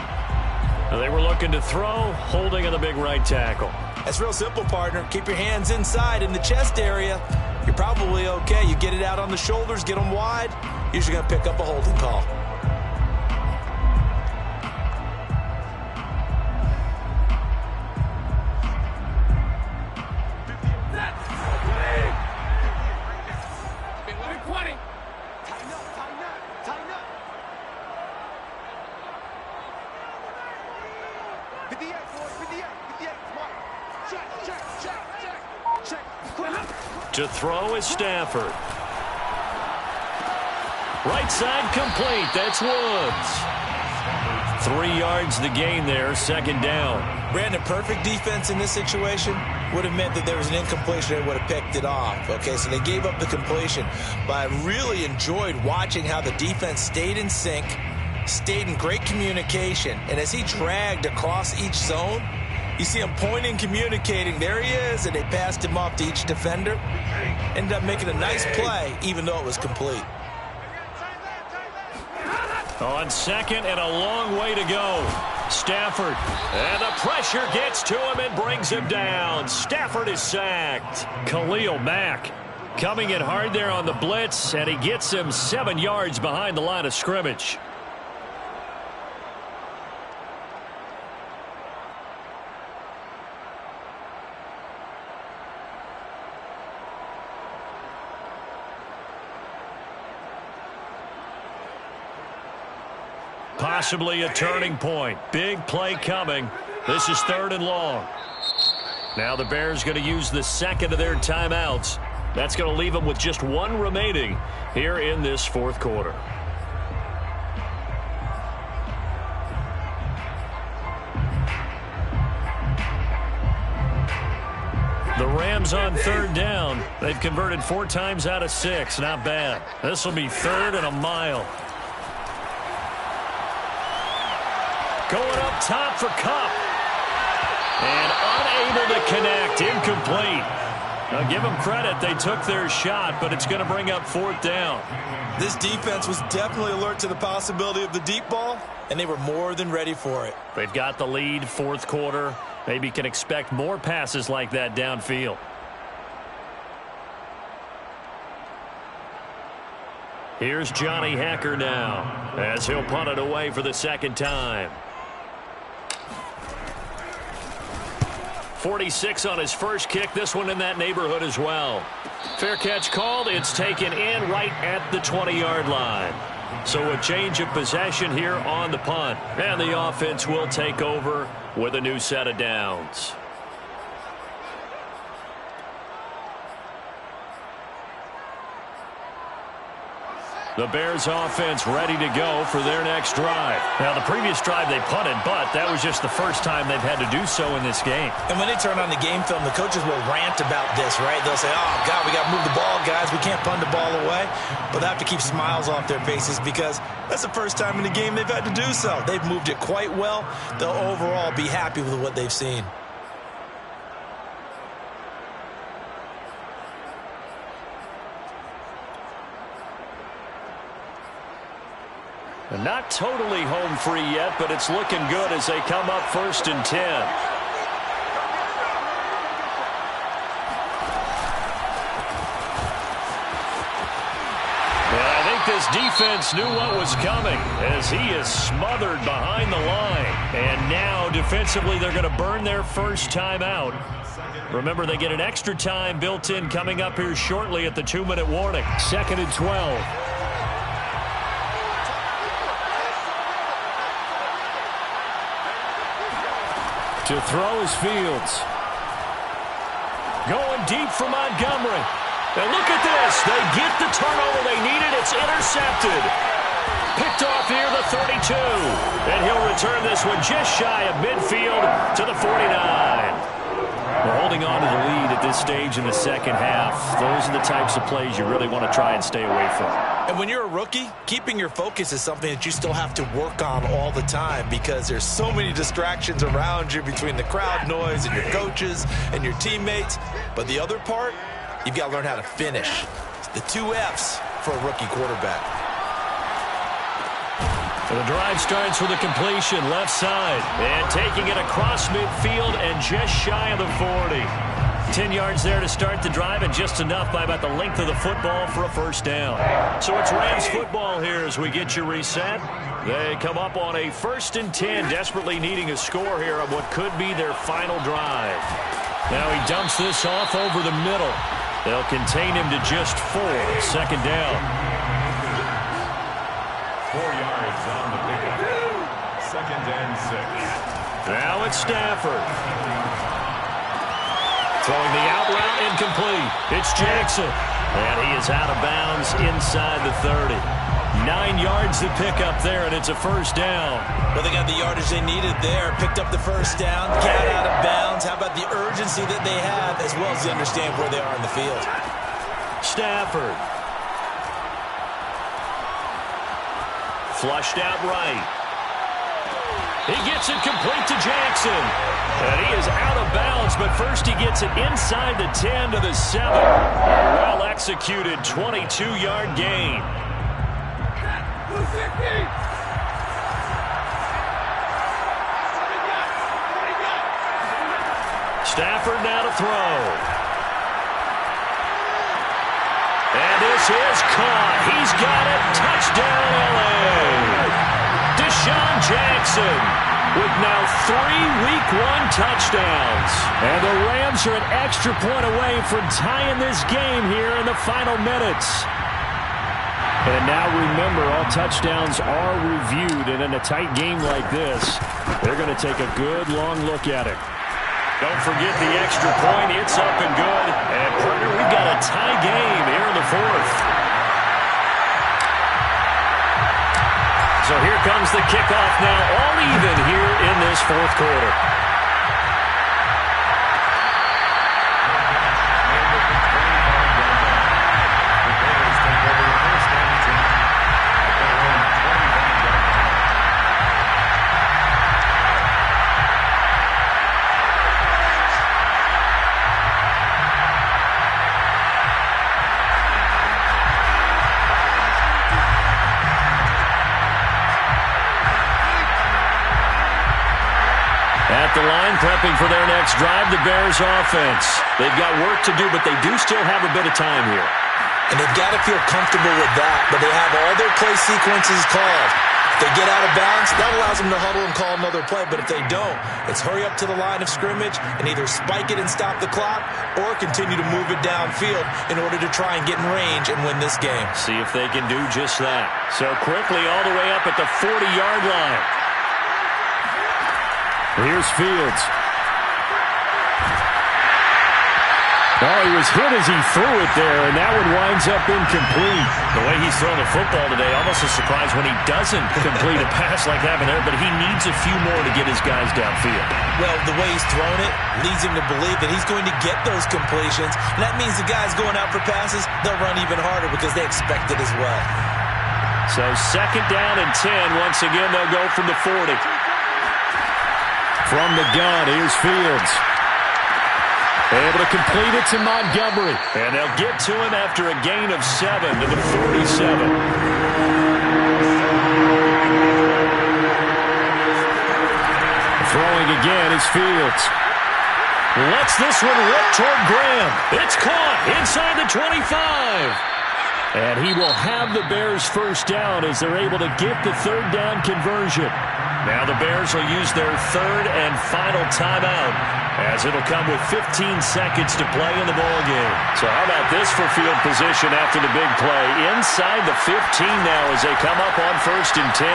They were looking to throw, holding on the big right tackle.
That's real simple, partner. Keep your hands inside in the chest area. You're probably okay. You get it out on the shoulders, get them wide. Usually going to pick up a holding call.
To throw is Stafford. Right side complete. That's Woods. 3 yards the gain there, second down.
Brandon, perfect defense in this situation would have meant that there was an incompletion. They would have picked it off. Okay, so they gave up the completion. But I really enjoyed watching how the defense stayed in sync, stayed in great communication. And as he dragged across each zone, you see him pointing, communicating. There he is, and they passed him off to each defender. Ended up making a nice play, even though it was complete.
On second and a long way to go. Stafford. And the pressure gets to him and brings him down. Stafford is sacked. Khalil Mack coming in hard there on the blitz, and he gets him 7 yards behind the line of scrimmage. Possibly a turning point. Big play coming. This is 3rd and long. Now the Bears going to use the second of their timeouts. That's going to leave them with just 1 remaining here in this 4th quarter. The Rams on 3rd down. They've converted 4 times out of 6. Not bad. This will be 3rd and a mile. Going up top for Kupp. And unable to connect. Incomplete. Now give them credit. They took their shot, but it's going to bring up 4th down.
This defense was definitely alert to the possibility of the deep ball, and they were more than ready for it.
They've got the lead, 4th quarter. Maybe can expect more passes like that downfield. Here's Johnny Hekker now, as he'll punt it away for the 2nd time. 46 on his first kick. This one in that neighborhood as well. Fair catch called. It's taken in right at the 20-yard line. So a change of possession here on the punt. And the offense will take over with a new set of downs. The Bears offense ready to go for their next drive. Now, the previous drive they punted, but that was just the first time they've had to do so in this game.
And when they turn on the game film, the coaches will rant about this, right? They'll say, oh, God, we got to move the ball, guys. We can't punt the ball away. But they have to keep smiles off their faces because that's the first time in the game they've had to do so. They've moved it quite well. They'll overall be happy with what they've seen.
And not totally home free yet, but it's looking good as they come up 1st and 10. And I think this defense knew what was coming as he is smothered behind the line. And now defensively they're going to burn their first timeout. Remember, they get an extra time built in coming up here shortly at the 2-minute warning. 2nd and 12. To throw is Fields. Going deep for Montgomery. And look at this. They get the turnover they needed. It's intercepted. Picked off here, the 32. And he'll return this one just shy of midfield to the 49. We're holding on to the lead at this stage in the 2nd half. Those are the types of plays you really want to try and stay away from.
And when you're a rookie, keeping your focus is something that you still have to work on all the time because there's so many distractions around you between the crowd noise and your coaches and your teammates. But the other part, you've got to learn how to finish. The 2 F's, for a rookie quarterback.
The drive starts with a completion left side. And taking it across midfield and just shy of the 40. 10 yards there to start the drive, and just enough by about the length of the football for a first down. So it's Rams football here as we get you reset. They come up on a 1st and 10, desperately needing a score here on what could be their final drive. Now he dumps this off over the middle. They'll contain him to just 4. 2nd down.
4 yards on the pickup. 2nd and 6.
Now it's Stafford. Throwing the out route incomplete. It's Jackson. And he is out of bounds inside the 30. 9 yards to pick up there, and it's a first down.
Well, they got the yardage they needed there. Picked up the first down. Got out of bounds. How about the urgency that they have, as well as they understand where they are in the field?
Stafford. Flushed out right. He gets it complete to Jackson. And he is out of bounds, but first he gets it inside the 10 to the 7. A well-executed 22-yard gain. Stafford now to throw. And this is caught. He's got it. Touchdown, L.A. Deshaun Jackson with now 3 Week 1 touchdowns. And the Rams are an extra point away from tying this game here in the final minutes. And now remember, all touchdowns are reviewed, and in a tight game like this, they're going to take a good long look at it. Don't forget the extra point. It's up and good. And, partner, we've got a tie game here in the 4th. So here comes the kickoff now, all even here in this 4th quarter. The line prepping for their next drive, the Bears offense. They've got work to do, but they do still have a bit of time here.
And they've got to feel comfortable with that, but they have all their play sequences called. If they get out of bounds, that allows them to huddle and call another play, but if they don't, it's hurry up to the line of scrimmage and either spike it and stop the clock or continue to move it downfield in order to try and get in range and win this game.
See if they can do just that. So quickly all the way up at the 40-yard line. Here's Fields. Oh, he was hit as he threw it there, and that one winds up incomplete. The way he's thrown the football today, almost a surprise when he doesn't complete a pass like that there, but he needs a few more to get his guys downfield.
Well, the way he's thrown it leads him to believe that he's going to get those completions, and that means the guys going out for passes, they'll run even harder because they expect it as well.
So 2nd down and 10. Once again, they'll go from the 40. From the gun, here's Fields. Able to complete it to Montgomery. And they'll get to him after a gain of 7 to the 47. Throwing again is Fields. Lets this one rip toward Graham. It's caught inside the 25. And he will have the Bears first down as they're able to get the 3rd down conversion. Now the Bears will use their 3rd and final timeout, as it'll come with 15 seconds to play in the ballgame. So how about this for field position after the big play? Inside the 15 now as they come up on 1st and 10.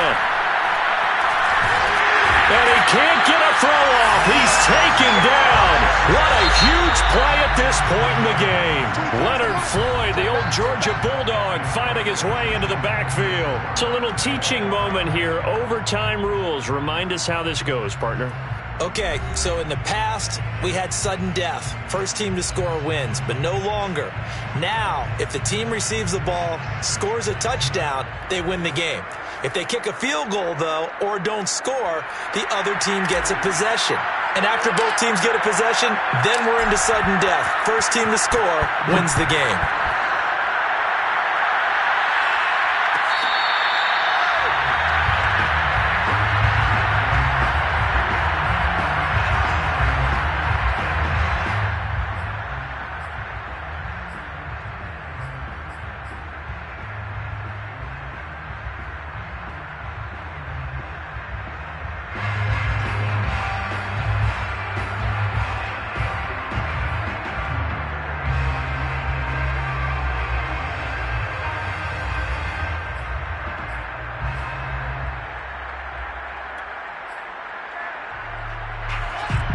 And he can't get a throw off. He's taken down. What a huge play at this point in the game. Leonard Floyd, the old Georgia Bulldog, finding his way into the backfield. It's a little teaching moment here. Overtime rules. Remind us how this goes, partner.
Okay, so in the past, we had sudden death. First team to score wins, but no longer. Now, if the team receives the ball, scores a touchdown, they win the game. If they kick a field goal, though, or don't score, the other team gets a possession. And after both teams get a possession, then we're into sudden death. First team to score wins the game.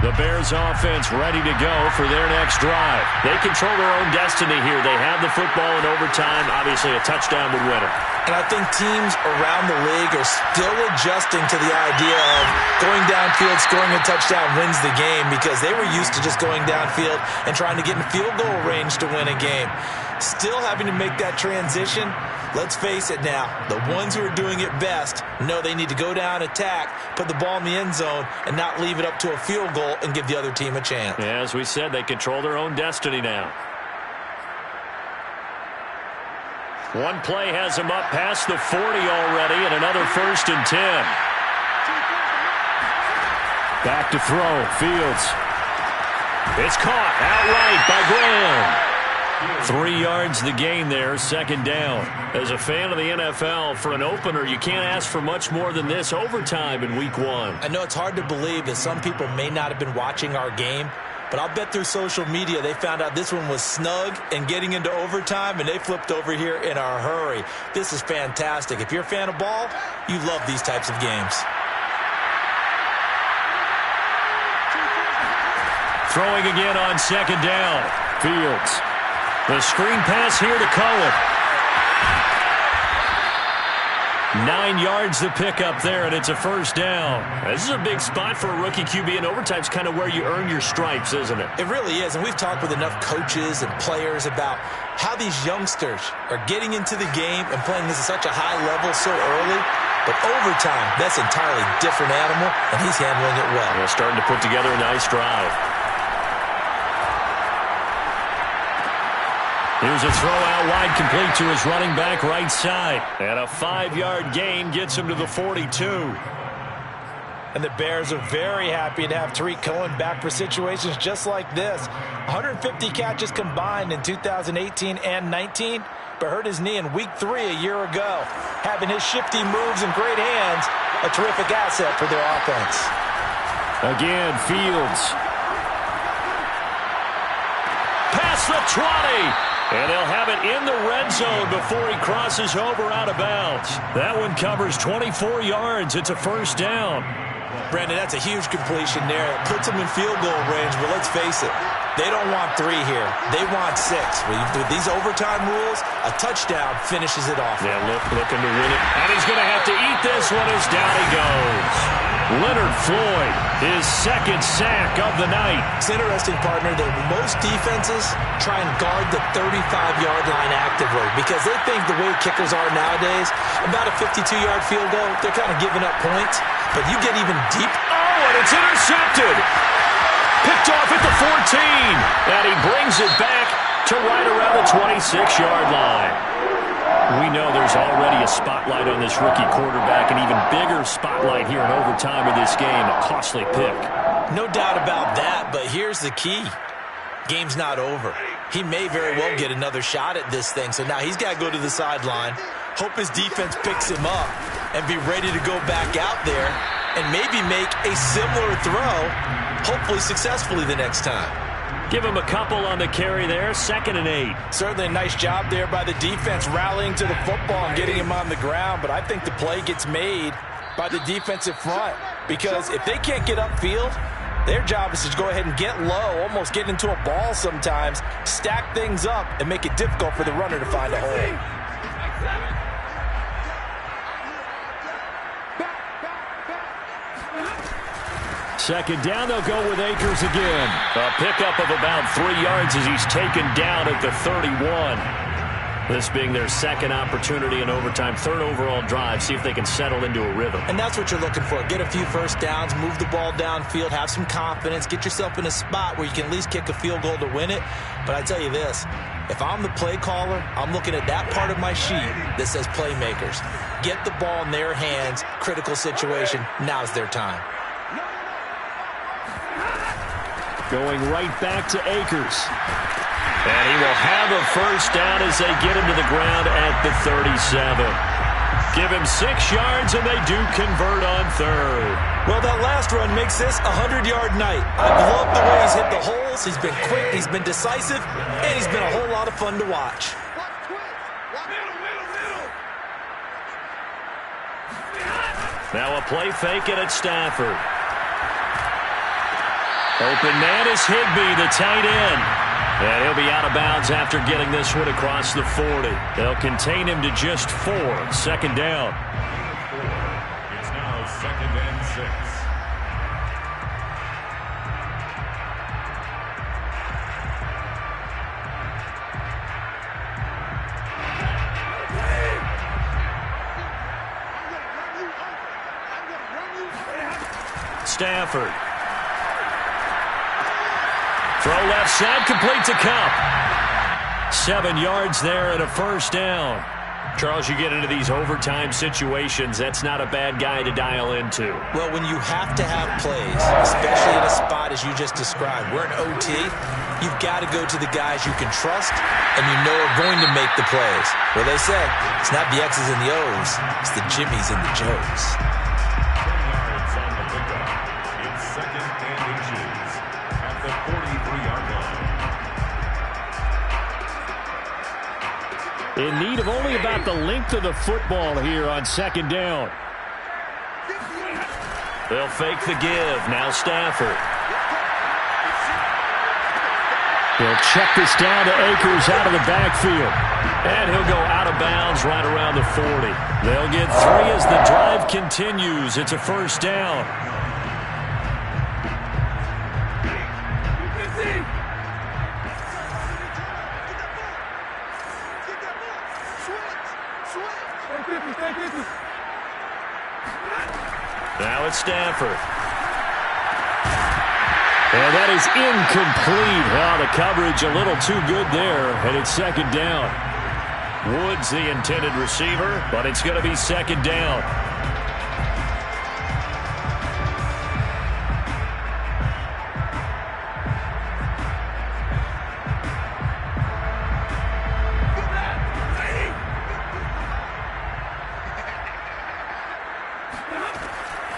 The Bears offense ready to go for their next drive. They control their own destiny here. They have the football in overtime. Obviously, a touchdown would win it.
And I think teams around the league are still adjusting to the idea of going downfield, scoring a touchdown wins the game, because they were used to just going downfield and trying to get in field goal range to win a game. Still having to make that transition. Let's face it now, the ones who are doing it best know they need to go down, attack, put the ball in the end zone, and not leave it up to a field goal and give the other team a chance.
Yeah, as we said, they control their own destiny now. One play has him up past the 40 already, and another 1st and 10. Back to throw, Fields. It's caught outright by Graham. 3 yards the gain there, 2nd down. As a fan of the NFL, for an opener, you can't ask for much more than this overtime in Week 1.
I know it's hard to believe that some people may not have been watching our game, but I'll bet through social media they found out this one was snug and getting into overtime, and they flipped over here in a hurry. This is fantastic. If you're a fan of ball, you love these types of games.
Throwing again on 2nd down. Fields. The screen pass here to Cohen. 9 yards the pickup there, and it's a 1st down. This is a big spot for a rookie QB, and overtime's kind of where you earn your stripes, isn't it?
It really is, and we've talked with enough coaches and players about how these youngsters are getting into the game and playing this at such a high level so early. But overtime, that's an entirely different animal, and he's handling it well.
They're starting to put together a nice drive. Here's a throw out wide, complete to his running back right side. And a 5-yard gain gets him to the 42.
And the Bears are very happy to have Tariq Cohen back for situations just like this. 150 catches combined in 2018 and 19, but hurt his knee in Week 3 a year ago. Having his shifty moves and great hands, a terrific asset for their offense.
Again, Fields. Past the 20. And they'll have it in the red zone before he crosses over out of bounds. That one covers 24 yards. It's a 1st down.
Brandon, that's a huge completion there. It puts them in field goal range, but let's face it, they don't want 3 here. They want 6. With these overtime rules, a touchdown finishes it off.
Yeah, looking to win it. And he's going to have to eat this one as down he goes. Leonard Floyd, his 2nd sack of the night.
It's interesting, partner, that most defenses try and guard the 35-yard line actively because they think the way kickers are nowadays, about a 52-yard field goal, they're kind of giving up points. But you get even deep.
Oh, and it's intercepted. Picked off at the 14. And he brings it back to right around the 26-yard line. We know there's already a spotlight on this rookie quarterback, an even bigger spotlight here in overtime of this game, a costly pick.
No doubt about that, but here's the key. Game's not over. He may very well get another shot at this thing, so now he's got to go to the sideline, hope his defense picks him up, and be ready to go back out there and maybe make a similar throw, hopefully successfully the next time.
Give him a couple on the carry there, 2nd and 8.
Certainly a nice job there by the defense rallying to the football and getting him on the ground, but I think the play gets made by the defensive front because if they can't get upfield, their job is to go ahead and get low, almost get into a ball sometimes, stack things up, and make it difficult for the runner to find a hole.
Second down, they'll go with Akers again. A pickup of about 3 yards as he's taken down at the 31. This being their 2nd opportunity in overtime, 3rd overall drive. See if they can settle into a rhythm.
And that's what you're looking for. Get a few first downs, move the ball downfield, have some confidence, get yourself in a spot where you can at least kick a field goal to win it. But I tell you this, if I'm the play caller, I'm looking at that part of my sheet that says playmakers. Get the ball in their hands, critical situation, now's their time.
Going right back to Akers. And he will have a 1st down as they get him to the ground at the 37. Give him 6 yards, and they do convert on 3rd.
Well, that last run makes this a 100-yard night. I've loved the way he's hit the holes. He's been quick, he's been decisive, and he's been a whole lot of fun to watch.
Now a play fake it at Stafford. Open man is Higbee, the tight end. And he'll be out of bounds after getting this one across the 40. They'll contain him to just 4. Second down.
It's now 2nd and 6.
Stafford. Throw left side, complete to Kupp. 7 yards there and a first down. Charles, you get into these overtime situations, that's not a bad guy to dial into.
Well, when you have to have plays, especially in a spot as you just described, we're in OT, you've got to go to the guys you can trust and you know are going to make the plays. Well, they say it's not the X's and the O's, it's the Jimmies and the Joes.
10 yards on the pickup. It's 2nd and inches at the 43-yard line.
In need of only about the length of the football here on second down. They'll fake the give. Now Stafford. He'll check this down to Akers out of the backfield. And he'll go out of bounds right around the 40. They'll get 3 as the drive continues. It's a first down. Now it's Stafford. And that is incomplete. Wow, the coverage a little too good there, and it's second down. Woods the intended receiver, but it's going to be second down.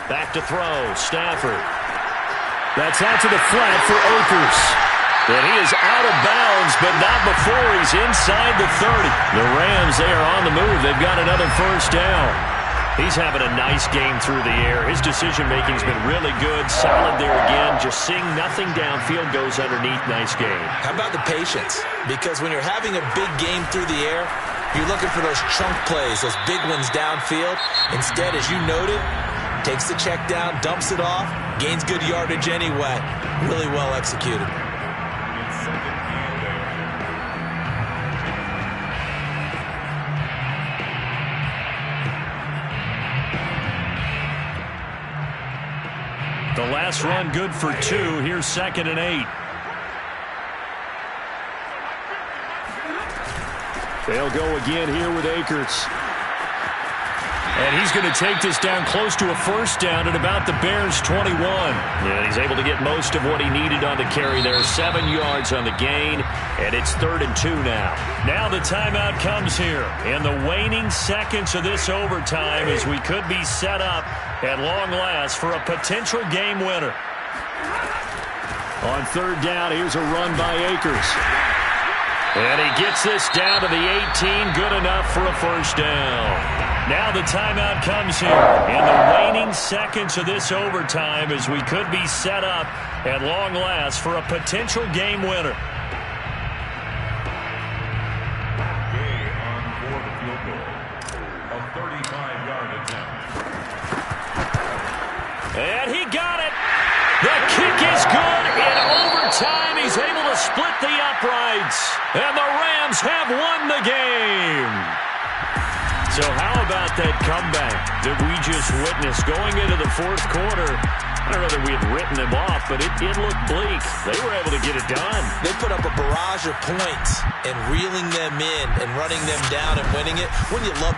Back to throw, Stafford. That's out to the flat for Akers. And he is out of bounds, but not before he's inside the 30. The Rams, they are on the move. They've got another first down. He's having a nice game through the air. His decision-making's been really good. Solid there again. Just seeing nothing downfield, goes underneath. Nice game.
How about the patience? Because when you're having a big game through the air, you're looking for those chunk plays, those big ones downfield. Instead, as you noted, takes the check down, dumps it off, gains good yardage anyway. Really well executed.
It's 2nd and 8.
The last run good for 2. Here's 2nd and 8. They'll go again here with Akers. And he's going to take this down close to a first down at about the Bears' 21. And he's able to get most of what he needed on the carry there. 7 yards on the gain, and it's 3rd and 2 now. Now the timeout comes here in the waning seconds of this overtime as we could be set up at long last for a potential game winner. On 3rd down, here's a run by Akers. And he gets this down to the 18, good enough for a first down. Now the timeout comes here in the waning seconds of this overtime as we could be set up at long last for a potential game winner.
Gay on for the field goal. A 35-yard attempt.
And he got it. The kick is good. In overtime, he's able to split the uprights. And the Rams have won the game. So how about that comeback that we just witnessed going into the 4th quarter? I don't know that we had written them off, but it looked bleak. They were able to get it done.
They put up a barrage of points and reeling them in and running them down and winning it. When you love